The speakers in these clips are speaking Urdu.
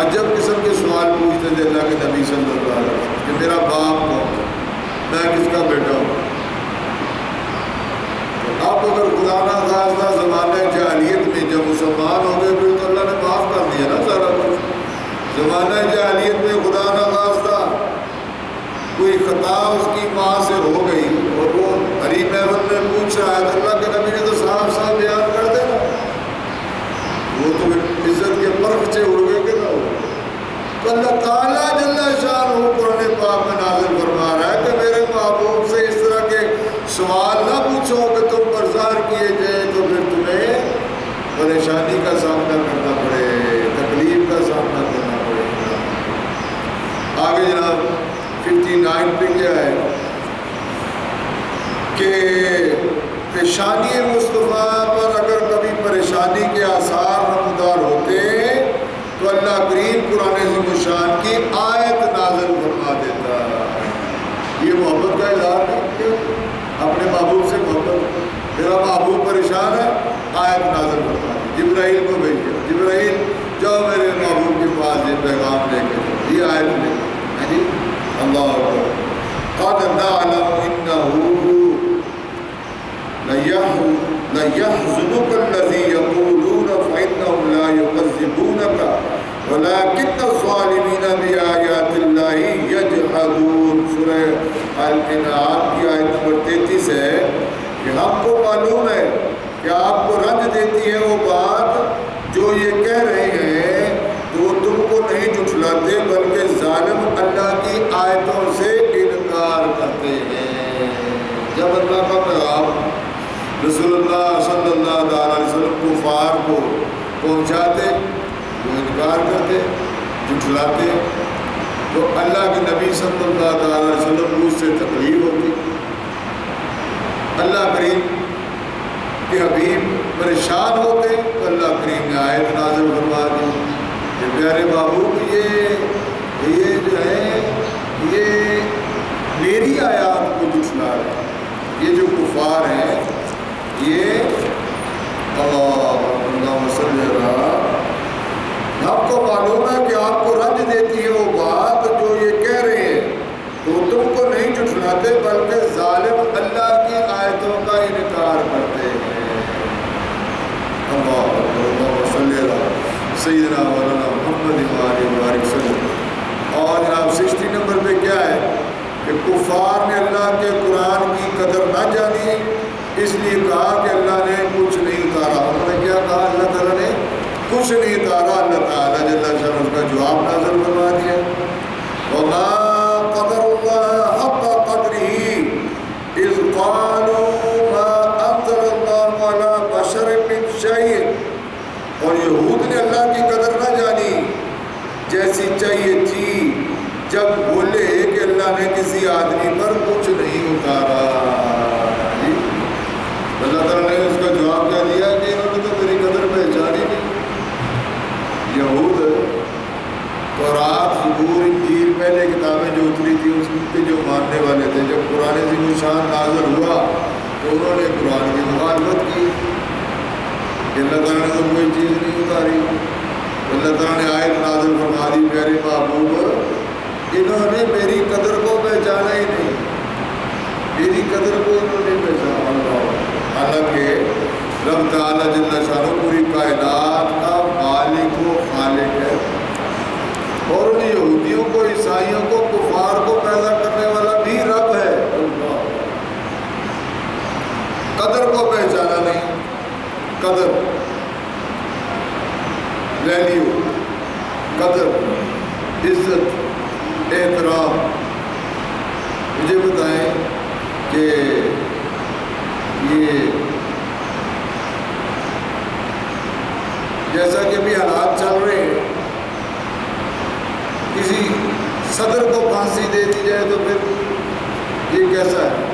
عجب قسم کے سوال پوچھتے تھے اللہ کے نبی صلی اللہ علیہ وسلم کہ میرا باپ کون، میں کس کا بیٹا ہوں؟ تو اب اگر خدا نہ خواستہ زمانہ جاہلیت میں جب مسلمان ہو گئے پھر تو اللہ نے معاف کر دیا نا سارا کچھ۔ زمانہ جاہلیت میں خدا نہ خواستہ کوئی خطا اس کی ماں سے ہو گئی اور وہ ہری محفل میں پوچھ رہا ہے تو اللہ کے نبی نے تو صاف صاف بیان کر دینا، وہ تو عزت کے پرخچے اڑ گئے کہ نہ ہو۔ تو اللہ تعالیٰ جل شانہ قرآن پاک میں نازل فرما رہا ہے کہ میرے محبوب سے اس طرح کے سوال نہ پوچھو کہ تم پر ظاہر کیے جائیں تو پھر تمہیں پریشانی کا سامنا کرنا پڑے، تکلیف کا سامنا کرنا پڑے۔ آگے جناب 59 پہ کیا ہے کہ پیشانی مصطفیٰ پر اگر کبھی پریشانی کے آثار نمودار ہوتے تو اللہ کریم قرآن عظیم الشان کی آیت نازل فرما دیتا۔ یہ محبت کا اظہار ہے، اپنے محبوب سے محبت، میرا محبوب پریشان ہے، آیت نازل فرما دی، جبرائیل کو بھیج دیا، جبرائیل جاؤ میرے محبوب کے پاس یہ پیغام لے کے جاؤ، یہ آیت لے کے جی اللہ اکبر۔ قد نعلم انه ليحزنك الذي يقولون فإنهم لا يكذبونك ولكن الظالمين بآيات الله يجحدون۔ سورہ الانعام کی آیت نمبر 33 ہے کہ ہم کو معلوم ہے کہ آپ کو رنج دیتی ہے وہ بات جو یہ کہہ رہے ہیں تو وہ تم کو نہیں جھٹلاتے بلکہ ظالم اللہ کی آیتوں سے انکار کرتے ہیں۔ جب اللہ کا پیغام رسول اللہ صلی اللہ علیہ وسلم کفار کو پہنچاتے وہ انکار کرتے، جھٹلاتے، تو اللہ کے نبی صلی اللہ علیہ وسلم کو اس سے تکلیف ہوتی۔ اللہ کریم کہ حبیب پریشان ہوتے تو اللہ کریم نے آیت نازل فرما دی کہ پیارے محبوب یہ جو ہے یہ میری آیات کو جھٹلا رہے ہیں، یہ جو کفار ہیں یہ اللہ صلی اللہ، آپ کو معلوم ہے کہ آپ کو رنج دیتی ہے وہ بات جو یہ کہہ رہے ہیں تو تم کو نہیں جھٹلاتے بلکہ ظالم اللہ کی آیتوں کا انکار کرتے ہیں۔ اللہ صلی اللہ سیدنا مولانا محمد وآلہ وسلم۔ اور جناب 60 نمبر پہ کیا ہے کہ کفار نے اللہ کے قرآن کی قدر نہ جانی، اس لیے کہا کہ اللہ نے کچھ نہیں اتارا۔ انہوں نے کیا کہا؟ اللہ تعالیٰ نے کچھ نہیں اتارا۔ اللہ تعالیٰ جل شانہ اس کا جواب نازل فرما دیا، وما قدر اللہ حق قدرہ اذ قالوا ما انزل اللہ علی بشر من شیء۔ اور یہود نے اللہ کی قدر نہ جانی جیسی چاہیے تھی جب بولے کہ اللہ نے کسی آدمی پر کچھ نہیں اتارا۔ اللہ تعالیٰ نے اس کا جواب کیا دیا کہ انہوں نے تو میری قدر پہچانی نہیں۔ یہود تورات، زبور، انجیل پہلے کتابیں جو اتری تھی اس کے جو ماننے والے تھے، جب قرآن عظیم الشان نازل ہوا تو انہوں نے قرآن کی مخالفت کی کہ اللہ تعالیٰ نے تو کوئی چیز نہیں اتاری۔ اللہ تعالیٰ نے آیت نازل فرما دی، میرے محبوب انہوں نے میری قدر کو پہچانا ہی نہیں، میری قدر کو انہوں نے پہچانا۔ حالانکہ رب تعالیٰ جل شانہ پوری کائنات کا مالک و خالق ہے، اور ان یہودیوں کو، عیسائیوں کو، کفار کو پیدا کرنے والا بھی رب ہے۔ قدر کو پہچانا نہیں، قدر، ویلیو، قدر، عزت، احترام۔ مجھے بتائیں کہ یہ جیسا کہ ابھی حالات چل رہے ہیں، کسی صدر کو پھانسی دے دی جائے تو پھر یہ کیسا ہے؟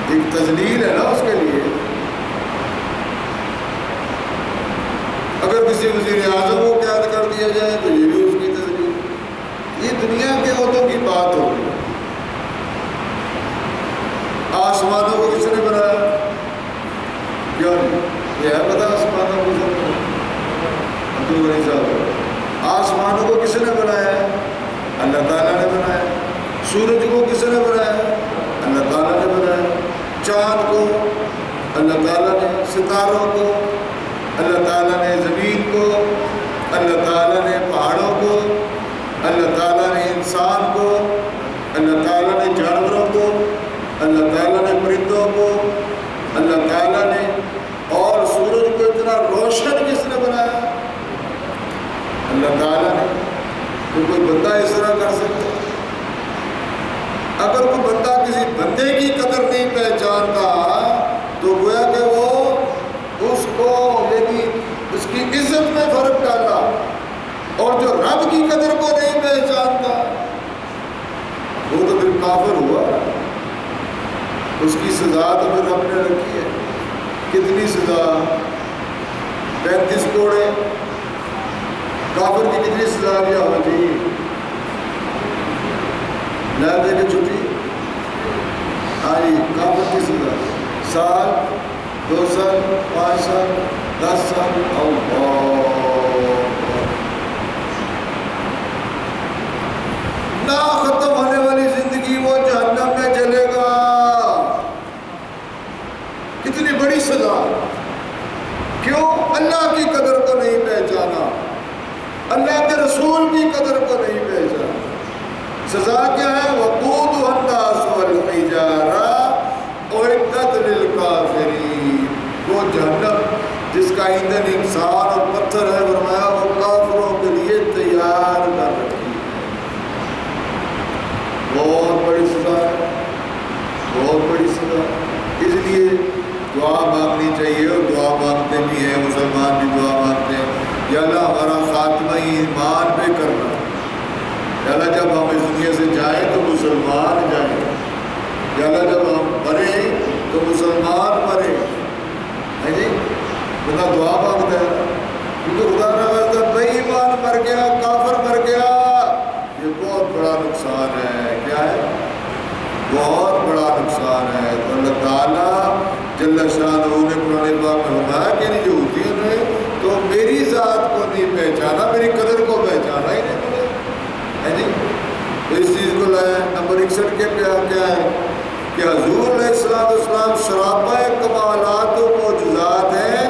ایک تذلیل ہے نا اس کے لیے۔ اگر کسی وزیر اعظم کو قید کر دیا جائے تو یہ بھی اس کی تذلیل۔ یہ دنیا کے عہدوں کی بات ہوگی۔ آسمانوں کو کس نے بنایا؟ کیوں نہیں؟ یہ ہے پتہ آسمانوں کو کس نے بنایا؟ عبد الغنی صاحب، آسمانوں کو کس نے بنایا ہے؟ اللہ تعالیٰ نے بنایا۔ سورج کو کس نے بنایا؟ اللہ تعالیٰ نے بنایا۔ چاند کو اللہ تعالیٰ نے، ستاروں کو اللہ تعالیٰ نے، زمین کو اللہ تعالیٰ نے، پہاڑوں کو اللہ تعالیٰ نے، انسان کو اللہ تعالیٰ نے، جانوروں کو اللہ تعالیٰ نے، پرندوں کو اللہ تعالیٰ نے، اور سورج کو اتنا روشن کس نے بنایا؟ اللہ تعالیٰ نے۔ تو کوئی بندہ اس طرح کر سکتا؟ اگر کوئی بندہ کسی بندے کی قدر نہیں پہچانتا تو گویا کہ وہ اس کو یعنی اس کی عزت میں فرق ڈالا، اور جو رب کی قدر کو نہیں پہچانتا وہ تو پھر کافر ہوا۔ اس کی سزا تو پھر رب نے رکھی ہے۔ کتنی سزا؟ 35 کوڑے۔ کافر کی کتنی سزا دیا ہونا چاہیے؟ لے دے کے چھٹی؟ ہاں جی، کافر کی سزا سال، 2 سال، 5 سال، 10 سال۔ نہ ختم ہونے والی زندگی، وہ جہنم میں جلے گا۔ کتنی بڑی سزا! کیوں؟ اللہ کی قدر کو نہیں پہچانا، اللہ کے رسول کی قدر کو نہیں پہچانا۔ سزا کیا ہے؟ وقودها الناس والحجارہ اعدت للکافرین۔ وہ جہنم جس کا ایندھن انسان اور پتھر ہے، فرمایا وہ کافروں کے لیے تیار کر رکھی ہے۔ بہت بڑی سزا ہے، بہت بڑی سزا۔ اس لیے دعا مانگنی چاہیے، اور دعا مانگتے بھی ہیں، مسلمان بھی دعا مانگتے ہیں، یا اللہ ہمارا خاتمہ ایمان پہ کرنا، یا اللہ جب ہم اس دنیا سے جائیں تو مسلمان جائیں، یا اللہ جب ہم مریں تو مسلمان مریں۔ ہے جی، بندہ دعا مانگتا ہے، کیونکہ خدا نہ خواستہ بے ایمان مر گیا، کافر مر گیا، یہ بہت بڑا نقصان ہے۔ کیا ہے؟ بہت بڑا نقصان ہے۔ تو اللہ تعالیٰ جل شانہ نے قرآن پاک میں فرمایا کہ یہودیوں نے تو میری ذات کو نہیں پہچانا، میری قدر کو پہچانا ہی نہیں ہے جی۔ تو اس چیز کو لائے نمبر 61 کے کیا ہے کہ حضور علیہ السلام شرابہ کمالات و معجزات ہیں۔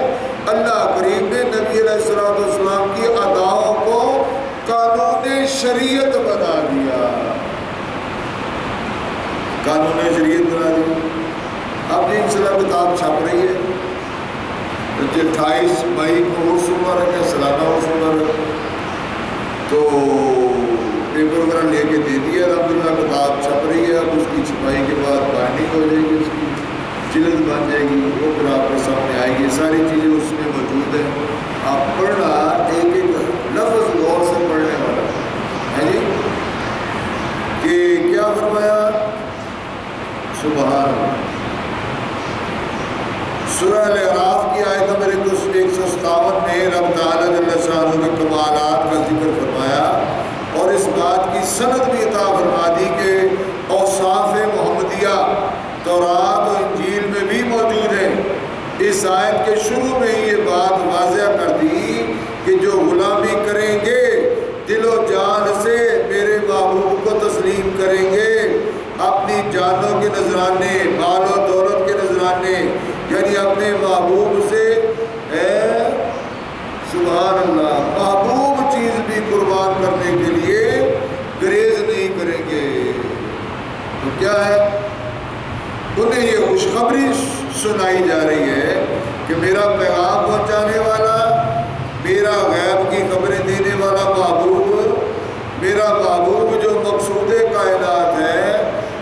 اللہ کریم نے نبی علیہ السلام کی اداؤں کو قانون شریعت بنا دیا، قانون شریعت بنا دیا۔ اب یہ انشاءاللہ کتاب چھپ رہی ہے، 28 مئی کو عرس مبارک ہے، سالانہ عرس مبارک، تو پیپر وغیرہ لے کے دے دیا الحمدللہ، کتاب چھپ رہی ہے۔ اب اس کی چھپائی کے بعد بائنڈنگ ہو جائے گی، اس کی جلد بن جائے گی، وہ پھر آپ کے سامنے آئے گی، ساری چیزیں اس میں موجود ہیں۔ آپ پڑھنا، ایک ایک لفظ غور سے پڑھنے والا ہے جی، کہ کیا فرمایا؟ سبحان اللہ۔ سورہ الاعراف کی آیت نمبر 157 میں رب تعالیٰ جل شانہ کے کمالات کا ذکر فرمایا، اور اس بات کی سند بھی عطا فرما دی کہ اوصاف محمدیہ تورات و انجیل میں بھی موجود ہیں۔ اس آیت کے شروع میں ہی یہ بات واضح کر دی کہ جو غلامی کریں گے دل و جان سے میرے محبوب کو تسلیم کریں گے، اپنی جانوں کے نذرانے، مال و دولت کے نذرانے، یعنی اپنے محبوب سے سبحان اللہ محبوب چیز بھی قربان کرنے کے لیے گریز نہیں کریں گے۔ تو کیا ہے؟ انہیں یہ خوشخبری سنائی جا رہی ہے کہ میرا پیغام پہنچانے والا، میرا غیب کی خبریں دینے والا محبوب، میرا محبوب جو مقصود کائنات ہے،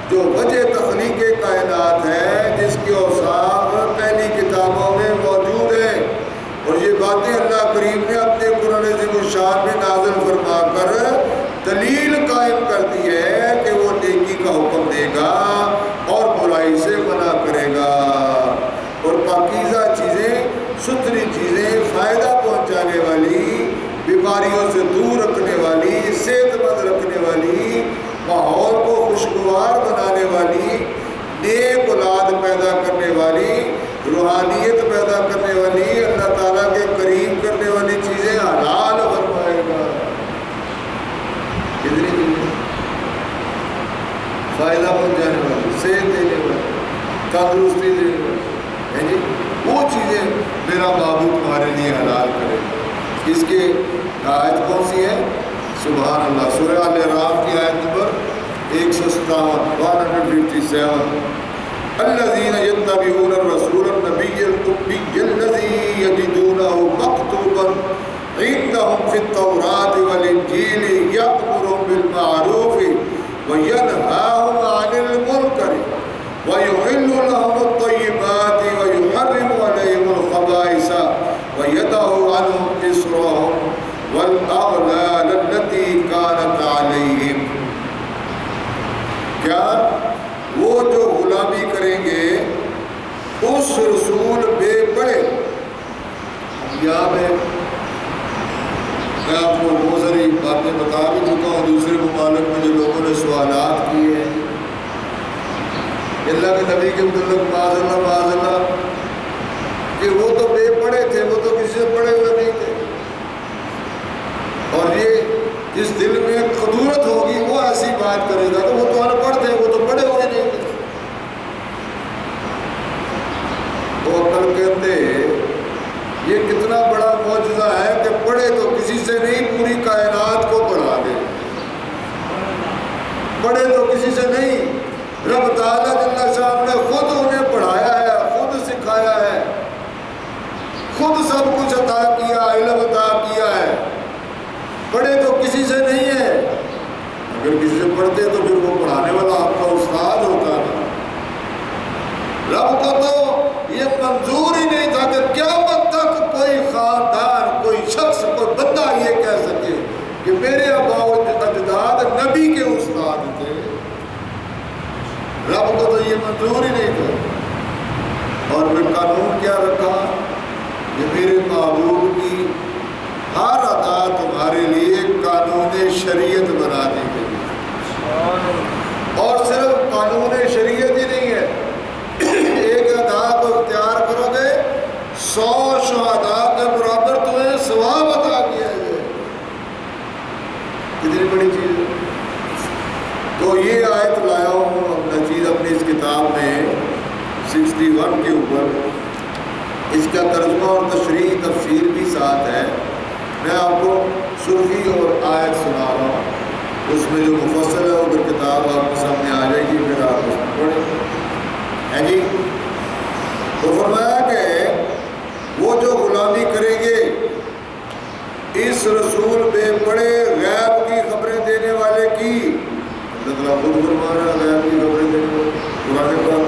جو وجہ تخلیق کائنات ہے، جس کے اوصاف پہلی کتابوں میں موجود ہیں، اور یہ باتیں اللہ کریم نے اپنے قرآن عظیم الشان میں نازل فرما کر دلیل قائم کر دی ہے کہ وہ نیکی کا حکم دے گا اور برائی سے منع کرے گا، اور پاکیزہ چیزیں، ستھری چیزیں، فائدہ پہنچانے والی، بیماریوں سے دور رکھنے والی، صحت مند رکھنے والی، ماحول کو خوشگوار بنانے والی، نیک اولاد پیدا کرنے والی روحانیت پیدا کرنے والی, اللہ تعالیٰ کے قریب کرنے والی چیزیں حلال فرمائے گا. کتنی چیزیں فائدہ پہنچانے والی, صحت دینے والی, تندرستی دینے والی, یعنی وہ چیزیں میرا معبود تمہارے لیے حلال کرے. اس کے آیت کون سی ہے؟ سبحان اللہ, سورہ الاعراف کی آیت نمبر 157. الذين يتبعون الرسول النبي الأمي الذي يجدونه مكتوبا عندهم في التوراة والإنجيل يأمرهم بالمعروف وينهاهم عن المنكر ويحل لهم الطيبات ويحرم عليهم الخبائث ويضع عنهم إصرهم والأغلال التي كانت عليهم. کیا وہ جو غلامی کریں گے اس رسول بے پڑے. یہاں میں آپ کو بہت ساری باتیں بتا بھی چکا ہوں دوسرے ممالک میں جو لوگوں نے سوالات کیے ہیں اللہ کے نبی کے متعلق, معاذ اللہ کہ وہ تو بے پڑے تھے, وہ تو کسی سے پڑے ہوئے نہیں تھے, اور یہ جس دل میں قدورت ہوگی وہ ایسی بات کرے گا. تو وہ تو ان پڑھ تھے, وہ تو پڑھے ہوئے نہیں تھے. تو عقل کہتے یہ کتنا بڑا معجزہ ہے کہ پڑھے تو کسی سے نہیں, پوری کائنات کو پڑھا دے. پڑھے تو کسی سے نہیں, رب تعالیٰ جل شان نے خود انہیں پڑھایا ہے, خود سکھایا ہے, خود سب کچھ عطا کیا, علم عطا کیا ہے. پڑھے تو کسی سے نہیں ہے. اگر کسی سے پڑھتے تو پھر وہ پڑھانے والا آپ کا استاد ہوتا ہے. رب کو تو یہ منظور ہی نہیں تھا کہ قیامت تک کوئی خاندان, کوئی شخص, کوئی بندہ یہ کہہ سکے کہ میرے آباء و اجداد نبی کے استاد تھے. رب کو تو یہ منظور ہی نہیں تھا. اور پھر قانون کیا رکھا کہ میرے محبوب کی ہر ادا تمہارے لیے قانون شریعت بنا دی گئی. اور صرف قانون شریعت ہی نہیں ہے, ایک ادا کو اختیار کرو گے 100 شہداء کے برابر تمہیں ثواب عطا کیا جائے. کتنی بڑی چیز ہے. تو یہ آیت لایا ہوں اپنا چیز اپنی اس کتاب میں 61 کے اوپر. اس کا ترجمہ اور تشریح تفسیر بھی ساتھ ہے. میں آپ کو سرخی اور آیت سنا رہا ہوں, اس میں جو مفصل ہے اگر کتاب آپ کے سامنے آ جائے گی پھر آپ اس میں پڑھیں. ہے جی. تو فرمایا کہ وہ جو غلامی کریں گے اس رسول بے پڑے غیب کی خبریں دینے والے کی. اللہ تعالیٰ خود فرما رہا ہے غیب کی خبریں دینے والے. قرآن پاک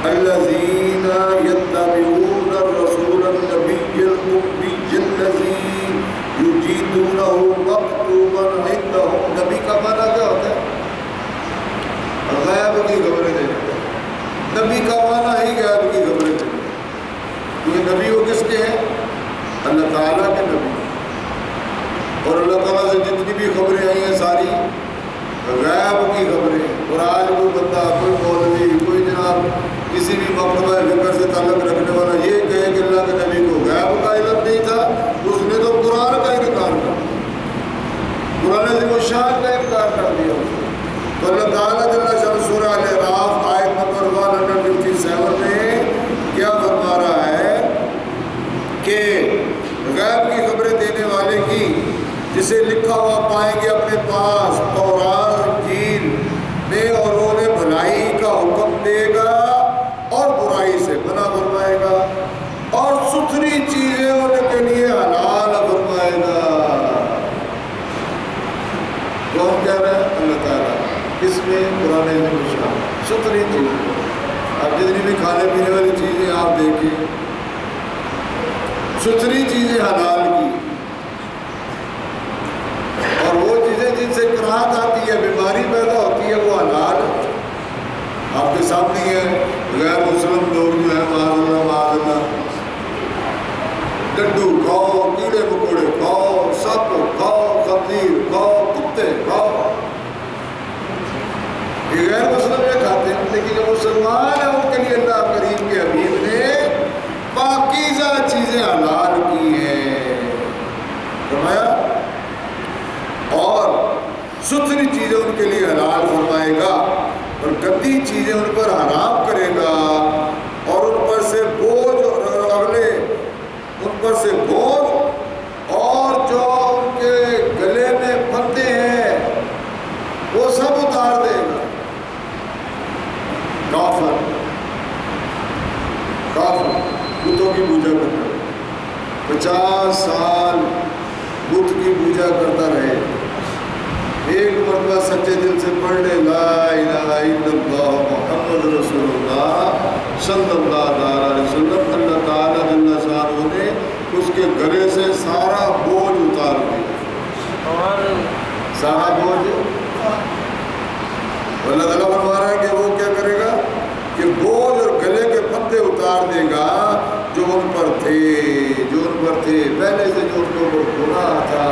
الذین یتبعون الرسول النبی الأمی الذی یجدونہ مکتوبا عندہم. نبی کا معنی کیا ہوتا ہے؟ غیب کی خبریں دینے. نبی کا معنی ہی غیب کی خبریں دینے. کیونکہ نبی وہ کس کے ہیں؟ اللہ تعالیٰ کے نبی. اور اللہ تعالیٰ سے جتنی بھی خبریں آئی ہیں ساری غیب کی خبریں. اور آج کوئی بندہ, کوئی مولوی, کوئی جناب کسی بھی مکتبہ فکر سے تعلق رکھنے والا یہ کہے کہ اللہ کے نبی کو غیب کا علم نہیں تھا, اس نے تو قرآن کا انکار کر دیا, قرآن عظیم الشان کا انکار کر دیا. تو اللہ تعالیٰ جل شان سورہ الاعراف آیت نمبر 157 میں کیا فرما رہا ہے کہ غیب کی خبریں دینے والے کی جسے لکھا ہوا پائیں گے اپنے پاس تورات انجیل میں, اور انہیں بھلائی کا حکم دے گا اور برائی سے منع فرمائے گا, اور ستھری چیزیں ان کے لیے حلال فرمائے گا. کون کہہ رہا ہے؟ اللہ تعالیٰ. کس میں؟ قرآن میں. ستھری چیزیں. اب جتنی بھی کھانے پینے والی چیزیں آپ دیکھیں, ستھری چیزیں حلال کی. اور وہ چیزیں جن سے کراہت آتی ہے, بیماری پیدا ہوتی ہے, وہ حلال آپ کے سامنے ہے. غیر مسلم لوگ جو ہیں معاذ اللہ ڈڈو کھاؤ, کیڑے مکوڑے کھاؤ, سپ کھاؤ, خنزیر کھاؤ, کتے کھاؤ. یہ غیر مسلم یہ کھاتے ہیں, لیکن جو مسلمان ہیں ان کے لیے اللہ کریم کے حبیب نے ستھری چیزیں ان کے لیے حلال فرمائے گا اور گندی چیزیں ان پر حرام کرے گا، اور ان پر سے بوجھ اور اگلے ان پر سے بوجھ اور جو ان کے گلے میں پھندے ہیں وہ سب اتار دے گا۔ کافر بتوں کی پوجا کرتا ہے، 50 سال بت کی پوجا کرتا رہے، ایک مرتبہ سچے دل سے پڑھ لے لا الہ الا اللہ محمد رسول اللہ صلی اللہ علیہ وسلم، اللہ تعالیٰ جل شانہ نے اس کے گلے سے سارا بوجھ اتار دیا، سارا بوجھ۔ اللہ تعالیٰ فرما رہا ہے کہ وہ کیا کرے گا کہ بوجھ اور گلے کے پھندے اتار دے گا جو ان پر تھے پہلے سے، جو ان کے اوپر گناہ تھا،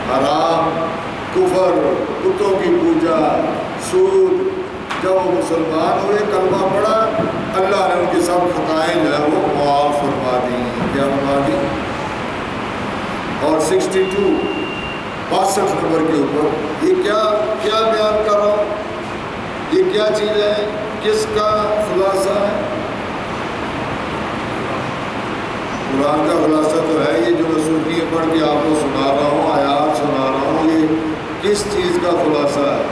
حرام، کفر، بتوں کی پوجا، سود۔ جب وہ مسلمان ہوئے، کلمہ پڑھا، اللہ نے ان کی سب خطائیں جو ہے وہ معاف فرما دی۔ کیا فرما دی؟ اور 62 نمبر کے اوپر یہ کیا بیان کر رہا ہوں، یہ کیا چیز ہے، کس کا خلاصہ ہے؟ قرآن کا خلاصہ تو ہے یہ جو میں سنیے پڑھ کے آپ کو سنا رہا ہوں، آیات سنا رہا ہوں، یہ کس چیز کا خلاصہ ہے؟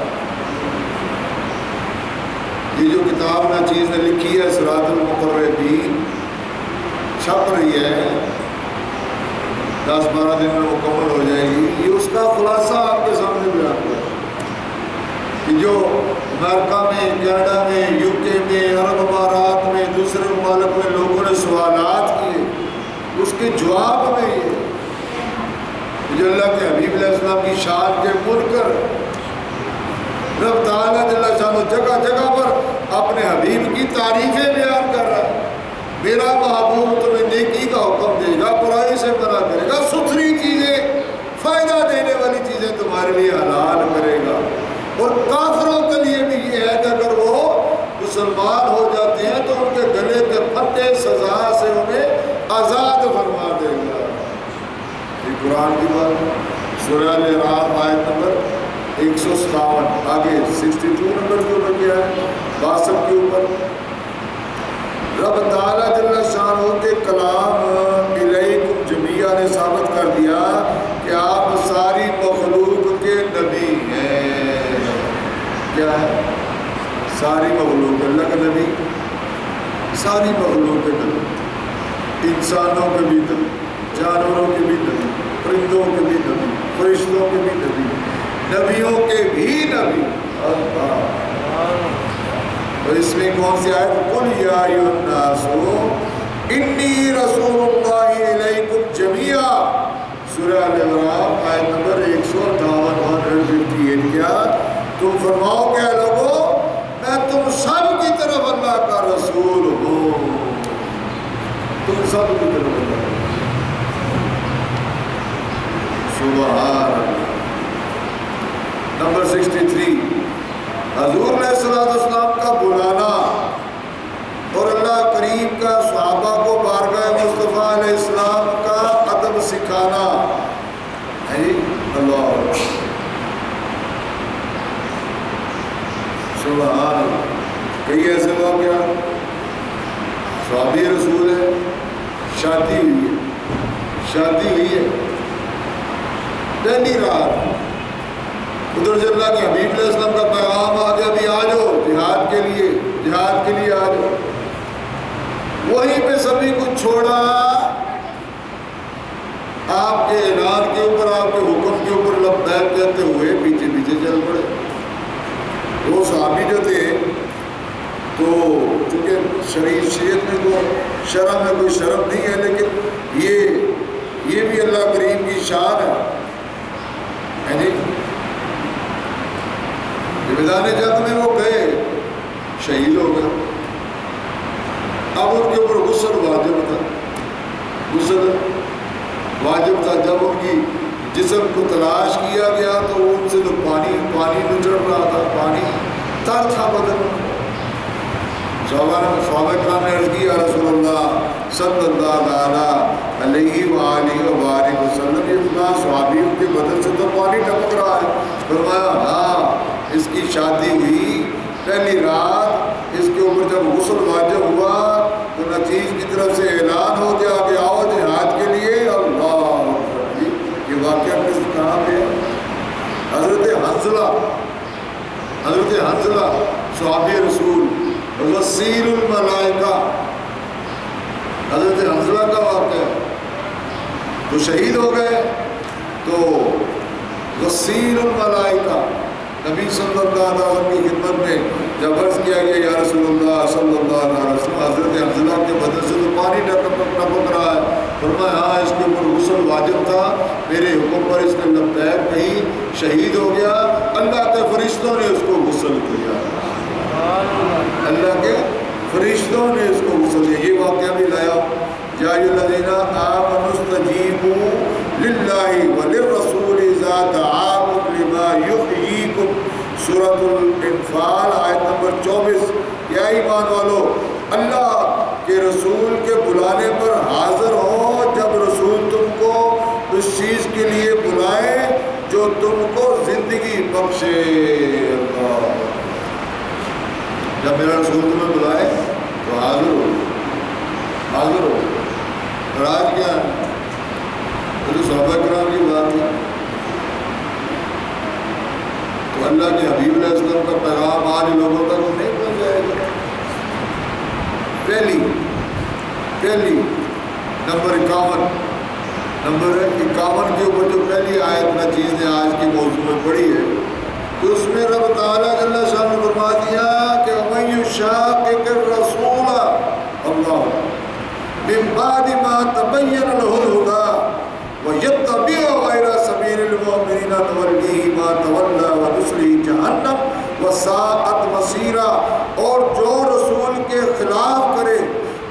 یہ جو کتاب نہ چیز نے لکھی ہے صراط المقربین، چھپ رہی ہے، 10-12 دن میں مکمل ہو جائے گی، یہ اس کا خلاصہ آپ کے سامنے بیان ہوا ہے کہ جو امریکہ میں، کینیڈا میں، یو کے میں، عرب امارات میں، دوسرے ممالک میں لوگوں نے سوالات کیے، اس کے جواب میں یہ جو اللہ کے حبیب علیہ السلام کی شان کے منکر رب تعالیٰ جل شانہ جگہ جگہ پر اپنے حبیب کی تعریفیں بیان کر رہا ہے۔ میرا محبوب تمہیں نیکی کا حکم دے گا، برائی سے منع کرے گا، ستھری چیزیں، فائدہ دینے والی چیزیں تمہارے لیے حلال کرے گا، اور کافروں کے لیے بھی یہ ہے کہ اگر وہ مسلمان ہو جاتے ہیں تو ان کے گلے کے پھندے سزا سے انہیں آزاد فرما دے گا۔ یہ قرآن کی بات، سورہ الاعراف آیت نمبر 157، آگے 62 نمبر کے اوپر کیا ہے، 62 کے اوپر رب تعالیٰ جل شانہ کے کلام الیکم جمیعہ نے ثابت کر دیا کہ آپ ساری مخلوق کے نبی ہیں۔ کیا ہے؟ ساری مخلوق، اللہ کا نبی، ساری مخلوق کے نبی، انسانوں کے بھی نبی، جانوروں کے بھی نبی، پرندوں کے بھی نبی، فرشتوں کے بھی نبی، نبیوں کے بھی نبی۔ اور اس میں کون سی آیت؟ قل یا ایھا الناس انی رسول اللہ الیکم جمیعا، سورہ الاعراف آیت نمبر 158 کیا تم فرماؤ کہ اے لوگو میں تم سب کی طرف اللہ کا رسول ہوں، تم سب کی طرف اللہ کا رسول۔ سبحان اللہ۔ نمبر 63 حضور علیہ السلام کا بلانا اور اللہ کریم کا صحابہ کو بارگاہ مصطفیٰ علیہ السلام کا ادب سکھانا ہے۔ اللہ سبحان اللہ۔ کئی ایسے واقعہ، صحابی رسول ہے، شادی ہوئی ہے، پہلی رات ادھر سے اللہ کے حبیب علیہ السلام کا پیغام آ گیا، ابھی آ جاؤ جہاد کے لیے آ جاؤ۔ وہیں پہ سبھی کچھ چھوڑا، آپ کے اعلان کے اوپر، آپ کے حکم کے اوپر لبیک کہتے ہوئے پیچھے چل پڑے۔ وہ صحابی جو تھے تو چونکہ شریعت میں تو شرم میں کوئی شرم نہیں ہے، لیکن یہ بھی اللہ کریم کی شان ہے جی۔ میدان جنگ میں وہ گئے، شہید ہو گئے، اب ان کے اوپر غسل واجب تھا۔ جب ان کی جسم کو تلاش کیا گیا تو ان سے تو پانی نچڑ رہا تھا، پانی تر تھا بدن۔ صحابہ کرام نے عرض کی یا رسول اللہ صلی اللہ علیہ وآلہ وبارک وسلم، یہ فلاں صحابی ان کے بدن سے تو پانی ٹپک رہا ہے۔ فرمایا ہاں اس کی شادی ہوئی پہلی رات، اس کے اوپر جب غسل واجب ہوا تو نچیز کی طرف سے اعلان ہو گیا کہ آؤ جہاد کے لیے۔ اللہ یہ واقعہ کس کہاں پہ ہے؟ حضرت حنظلہ صحابی رسول غسیل الملائکہ، حضرت حنظلہ کا واقعہ ہے، تو شہید ہو گئے۔ تو غسیل الملائکہ نبی صلی اللہ علیہ وسلم کی خدمت میں جب عرض کیا گیا یا رسول اللہ صلی اللہ علیہ وسلم حضرت حنظلہ کے بدن سے تو پانی ٹپک رہا ہے، فرمایا ہاں اس کے اوپر غسل واجب تھا، میرے حکم پر اس نے لبیک کہی، شہید ہو گیا، اللہ کے فرشتوں نے اس کو غسل کیا، اللہ کے فرشتوں نے اس کو غسل دیا۔ یہ واقعہ بھی لایا یا الذین آمنوا استجیبوا للہ وللرسول اذا دعاکم لما یحییکم، سورۃ الانفال آیت نمبر 24۔ یا ایمان والو اللہ کے رسول کے بلانے پر حاضر ہو جب رسول تم کو اس چیز کے لیے بلائے جو تم کو زندگی بخشے۔ اللہ، جب میرا رسول تمہیں بلائے تو حاضر ہو، حاضر ہو۔ اور آج کیا ہے؟ تو صحابہ کرام کی بات ہے، تو اللہ کے حبیب علیہ السلام کا پیغام آج لوگوں تک نہیں پہنچ جائے گا۔ پہلی نمبر 51 کے اوپر جو پہلی آیت نچیز نے آج کی موضوع میں پڑھی ہے، تو اس میں رب تعالیٰ جل شانہ نے فرما دیا کہ وَمَن يُشَاقِقِ الرَّسُولَ اللہ من بعد ما تبین له الهدى وَيَتَّبِعْ غَيْرَ سَبِيلِ الْمُؤْمِنِينَ نُوَلِّهِ مَا تَوَلَّىٰ وَنُصْلِهِ جَهَنَّمَ وَسَاءَتْ مَصِيرًا۔ اور جو رسول کے خلاف کرے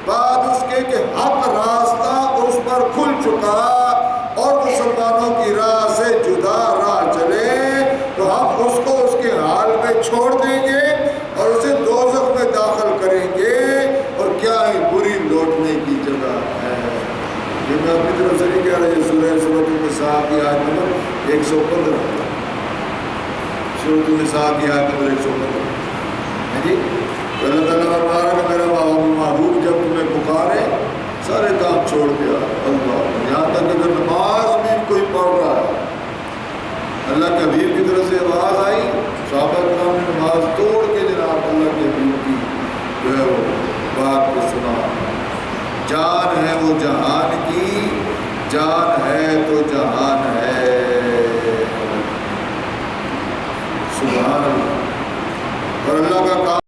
بعد اس کے کہ حق راستہ اس پر کھل چکا اور مسلمانوں کی راہ سے جدا راہ چلے تو ہم اس کو اس کے حال میں چھوڑ دیں گے اور اسے دوزخ میں داخل کریں گے، اور کیا ہے بری لوٹنے کی جگہ ہے۔ یہ میں اپنی طرف سے نہیں کہہ رہا، یہ سورۃ النساء کی آیت نمبر 115، سورۃ النساء کی آیت نمبر 115 ہے جی۔ تو اللہ تعالیٰ فرما رہا کہ میرا محبوب جب تمہیں پکارے سارے کام چھوڑ دیا، اللہ یہاں تک اگر نماز بھی کوئی پڑھ رہا ہے، اللہ کے حبیب کی طرف سے آواز آئی، صحابہ کرام نے نماز توڑ کے جناب اللہ کے حبیب کی جو ہے وہ بات کو سنا۔ جان ہے وہ جہان کی، جان ہے تو جہان ہے، سبحان اللہ۔ اور اللہ کا کام